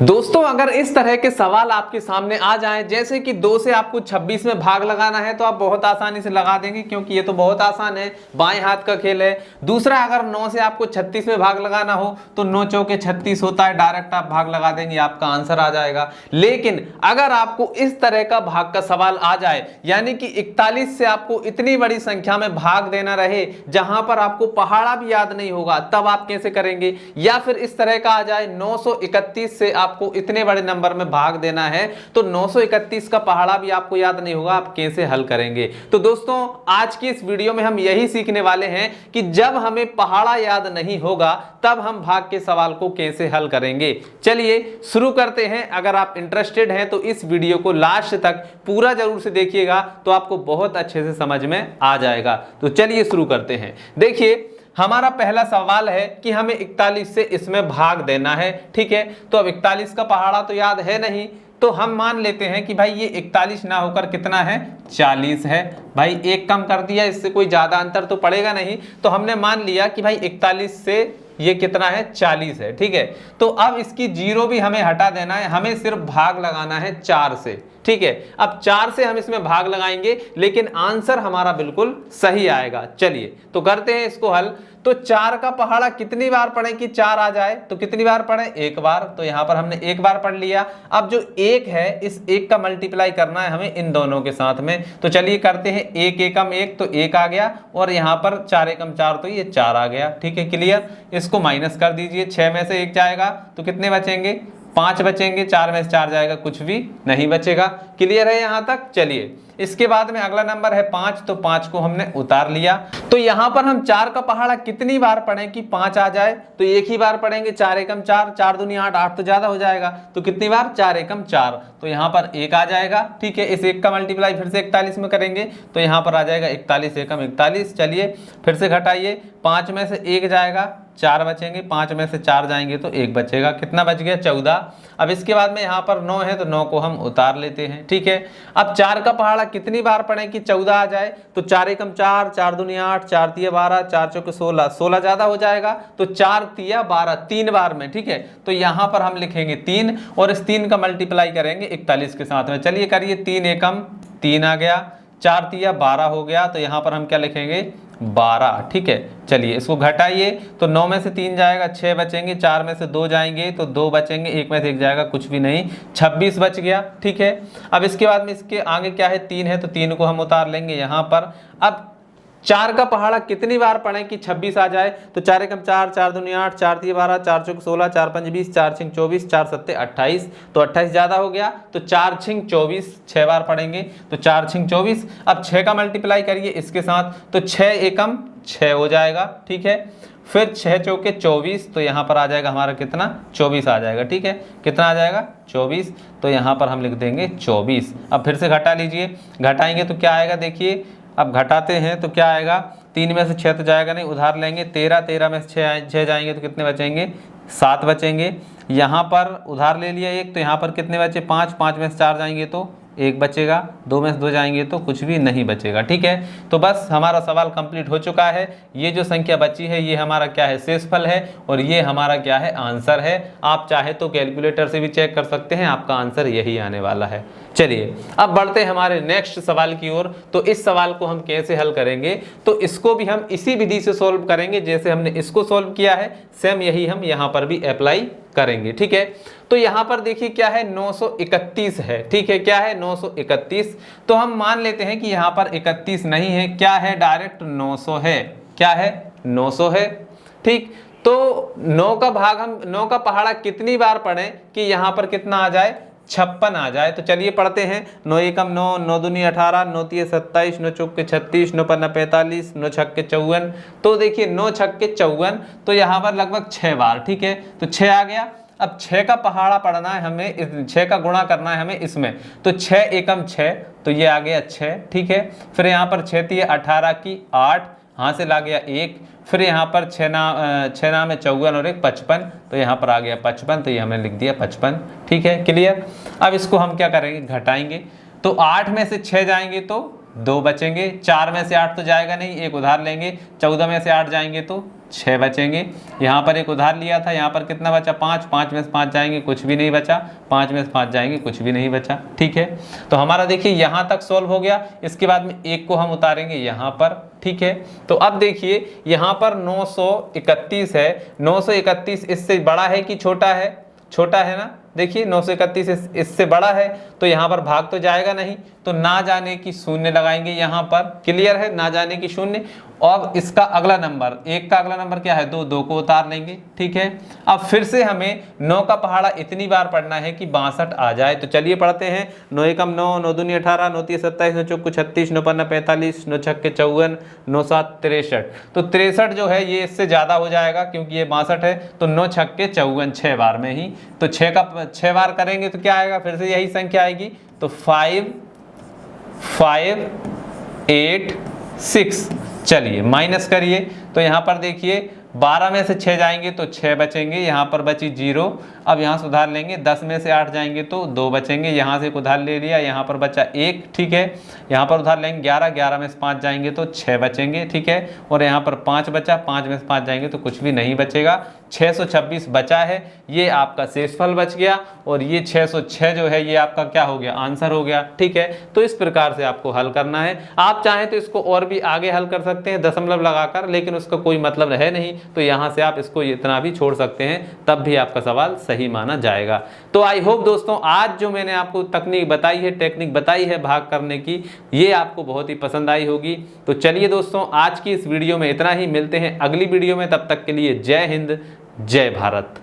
दोस्तों अगर इस तरह के सवाल आपके सामने आ जाएं, जैसे कि 2 से आपको 26 में भाग लगाना है, तो आप बहुत आसानी से लगा देंगे क्योंकि ये तो बहुत आसान है, बाएं हाथ का खेल है। दूसरा, अगर 9 से आपको 36 में भाग लगाना हो तो 9 चौके 36 होता है, डायरेक्ट आप भाग लगा देंगे, आपका आंसर आ जाएगा। लेकिन अगर आपको इस तरह का भाग का सवाल आ जाए, यानी कि 41 से आपको इतनी बड़ी संख्या में भाग देना रहे जहां पर आपको पहाड़ा भी याद नहीं होगा, तब आप कैसे करेंगे? या फिर इस तरह का आ जाए 931 से आपको इतने बड़े नंबर में भाग देना है तो 931 का पहाड़ा भी आपको याद नहीं होगा, आप कैसे हल करेंगे? तो दोस्तों आज की इस वीडियो में हम यही सीखने वाले हैं कि जब हमें पहाड़ा याद नहीं होगा तब हम भाग के सवाल को कैसे हल करेंगे। चलिए शुरू करते हैं। अगर आप इंटरेस्टेड हैं तो इस वीडियो को लास्ट तक पूरा जरूर से देखिएगा, तो आपको बहुत अच्छे से समझ में आ जाएगा। तो चलिए शुरू करते हैं। देखिए हमारा पहला सवाल है कि हमें 41 से इसमें भाग देना है, ठीक है। तो अब 41 का पहाड़ा तो याद है नहीं, तो हम मान लेते हैं कि भाई ये 41 ना होकर कितना है, 40 है। भाई एक कम कर दिया, इससे कोई ज्यादा अंतर तो पड़ेगा नहीं, तो हमने मान लिया कि भाई 41 से ये कितना है, 40 है, ठीक है। तो अब इसकी जीरो भी हमें हटा देना है, हमें सिर्फ भाग लगाना है 4 से, ठीक है। अब 4 से हम इसमें भाग लगाएंगे, लेकिन आंसर हमारा बिल्कुल सही आएगा। चलिए तो करते हैं इसको हल। तो 4 का पहाड़ा कितनी बार पढ़े कि 4 आ जाए? तो कितनी बार पढ़े? एक बार। तो यहां पर हमने एक बार पढ़ लिया। अब जो 1 है, इस 1 का मल्टीप्लाई करना है हमें इन दोनों के साथ में। तो चलिए करते हैं, 1 एकम 1 तो 1 आ गया, और यहां पर 4 एकम 4 तो ये 4 आ गया, ठीक है। क्लियर? इसको माइनस कर दीजिए, 6 में से 1 जाएगा तो कितने बचेंगे? 5 बचेंगे। 4 में से 4 जाएगा, कुछ भी नहीं बचेगा। क्लियर है यहां तक? चलिए इसके बाद में अगला नंबर है 5, तो 5 को हमने उतार लिया। तो यहां पर हम 4 का पहाड़ा कितनी बार पढ़ें कि 5 आ जाए? तो एक ही बार पढ़ेंगे, 4 एकम 4, 4 दूनी 8, 8 तो ज्यादा हो जाएगा, तो कितनी बार? 4 एकम 4, तो यहां पर 1 आ जाएगा, ठीक है। इस 1 का मल्टीप्लाई फिर से 41 में करेंगे तो यहां पर आ जाएगा 41 एकम 41। चलिए फिर से घटाइए, 5 में से 1 जाएगा, 4 बचेंगे, 5 में से 4 जाएंगे तो 1 बचेगा, कितना बच गया? 14। अब इसके बाद में यहाँ पर 9 है तो 9 को हम उतार लेते हैं, ठीक है। अब 4 का पहाड़ा कितनी बार पढ़ें कि 14 आ जाए? तो 4 एकम 4, 4 दूनी 8, 4 तिया 12, 4 चौके 16, 16 ज्यादा हो जाएगा, तो 4 तिया 12 3 बार में, ठीक है। तो यहाँ पर हम लिखेंगे 3, और इस 3 का मल्टीप्लाई करेंगे 41 के साथ में। चलिए करिए, 3 एकम 3 आ गया, 4 तिया 12 हो गया, तो यहाँ पर हम क्या लिखेंगे? 12, ठीक है। चलिए इसको घटाइए, तो 9 में से 3 जाएगा, 6 बचेंगे, 4 में से 2 जाएंगे तो 2 बचेंगे, 1 में से 1 जाएगा, कुछ भी नहीं, 26 बच गया, ठीक है। अब इसके बाद में इसके आगे क्या है? 3 है, तो 3 को हम उतार लेंगे यहाँ पर। अब 4 का पहाड़ा कितनी बार पढ़ें कि 26 आ जाए? तो 4 एकम 4, 4 दूनी 8, 4 तिया 12, 4 चौके 16, 4 पंज 20, 4 छिंग 24, 4 सत्ते 28, तो 28 ज्यादा हो गया, तो 4 छिंग 24 6 बार पढ़ेंगे, तो 4 छिंग 24। अब 6 का मल्टीप्लाई करिए इसके साथ, तो 6 एकम 6 हो जाएगा, ठीक है। फिर 6 चौके 24, तो यहाँ पर आ जाएगा हमारा कितना? 24 आ जाएगा, ठीक है। कितना आ जाएगा? 24, तो यहाँ पर हम लिख देंगे 24। अब फिर से घटा लीजिए, घटाएंगे तो क्या आएगा? देखिए अब घटाते हैं तो क्या आएगा? 3 में से 6 तो जाएगा नहीं, उधार लेंगे, 13, 13 में से 6 जाएंगे तो कितने बचेंगे? 7 बचेंगे। यहाँ पर उधार ले लिया 1, तो यहाँ पर कितने बचे? 5, 5 में से 4 जाएंगे तो 1 बचेगा, 2 में से 2 जाएंगे तो कुछ भी नहीं बचेगा, ठीक है। तो बस हमारा सवाल कंप्लीट हो चुका है। ये जो संख्या बची है ये हमारा क्या है? शेषफल है, और ये हमारा क्या है? आंसर है। आप चाहे तो कैलकुलेटर से भी चेक कर सकते हैं, आपका आंसर यही आने वाला है। चलिए अब बढ़ते हैं हमारे नेक्स्ट सवाल की ओर। तो इस सवाल को हम कैसे हल करेंगे? तो इसको भी हम इसी विधि से सोल्व करेंगे जैसे हमने इसको सोल्व किया है, सेम यही हम यहाँ पर भी अप्लाई करेंगे, ठीक है। तो यहाँ पर देखिए क्या है? 931 है, ठीक है। क्या है? 931। तो हम मान लेते हैं कि यहाँ पर 31 नहीं है, क्या है? डायरेक्ट 900 है। क्या है? 900 है, ठीक। तो 9 का भाग हम 9 का पहाड़ा कितनी बार पढ़ें कि यहाँ पर कितना आ जाए? 56 आ जाए। तो चलिए पढ़ते हैं, 9 एकम 9, 9 दूनी 18, 9 तिया 27, 9 चौके 36, 9 पन्ना 45, 9 छक्के 54। तो देखिए 9 छक्के 54, तो यहाँ पर लगभग 6 बार, ठीक है। तो 6 आ गया। अब 6 का पहाड़ा पढ़ना है हमें, 6 का गुणा करना है हमें इसमें, तो 6 एकम 6, तो ये आ गया 6, ठीक है। फिर यहाँ पर 6 तिया 18 की 8, हासिल आ गया 1, फिर यहाँ पर 6 नाम में 54 और 1 55, तो यहाँ पर आ गया 55, तो ये हमने लिख दिया 55, ठीक है। क्लियर? अब इसको हम क्या करेंगे? घटाएंगे, तो 8 में से 6 जाएंगे तो 2 बचेंगे, 4 में से 8 तो जाएगा नहीं, एक उधार लेंगे, 14 में से 8 जाएंगे तो 6 बचेंगे। यहाँ पर एक उधार लिया था, यहाँ पर कितना बचा 5, 5 में से 5 जाएंगे कुछ भी नहीं बचा, 5 में से 5 जाएंगे कुछ भी नहीं बचा। ठीक है, तो हमारा देखिए यहाँ तक सॉल्व हो गया। इसके बाद में एक को हम उतारेंगे यहाँ पर। ठीक है, तो अब देखिए यहाँ पर 931 है, 931 इससे बड़ा है कि छोटा है? छोटा है ना। देखिए 931 इससे बड़ा है, तो यहाँ पर भाग तो जाएगा नहीं, तो ना जाने की शून्य लगाएंगे यहाँ पर। क्लियर है, ना जाने की शून्य। और इसका अगला नंबर, 1 का अगला नंबर क्या है? 2, 2 को उतार लेंगे। ठीक है, अब फिर से हमें 9 का पहाड़ा इतनी बार पढ़ना है कि 62 आ जाए। तो चलिए पढ़ते हैं। 9 एकम 9, 9 दूनी 18, 9 तीन 27, 9 चौको 36, 9 पंजा 45, 9 छक्के 54, 9 7 63। तो 63 जो है ये इससे ज़्यादा हो जाएगा क्योंकि ये 62 है। तो 9 छक्के 54, 6 बार में ही। तो 6 बार करेंगे तो क्या आएगा? फिर से यही संख्या आएगी। तो 5 5 8 6। चलिए माइनस करिए, तो यहाँ पर देखिए 12 में से 6 जाएंगे तो 6 बचेंगे, यहाँ पर बची 0। अब यहाँ से उधार लेंगे, 10 में से 8 जाएंगे तो 2 बचेंगे, यहाँ से एक उधार ले लिया, यहाँ पर बचा 1। ठीक है, यहाँ पर उधार लेंगे 11, 11 में से 5 जाएंगे तो 6 बचेंगे। ठीक है, और यहाँ पर 5 बचा, 5 में से 5 जाएंगे तो कुछ भी नहीं बचेगा। 626 बचा है, ये आपका शेषफल बच गया, और ये 606 जो है ये आपका क्या हो गया? आंसर हो गया। ठीक है, तो इस प्रकार से आपको हल करना है। आप चाहें तो इसको और भी आगे हल कर सकते हैं दशमलव लगाकर, लेकिन उसका कोई मतलब है नहीं, तो यहाँ से आप इसको इतना भी छोड़ सकते हैं, तब भी आपका सवाल सही माना जाएगा। तो आई होप दोस्तों आज जो मैंने आपको तकनीक बताई है, टेक्निक बताई है भाग करने की, ये आपको बहुत ही पसंद आई होगी। तो चलिए दोस्तों आज की इस वीडियो में इतना ही, मिलते हैं अगली वीडियो में, तब तक के लिए जय हिंद, जय भारत।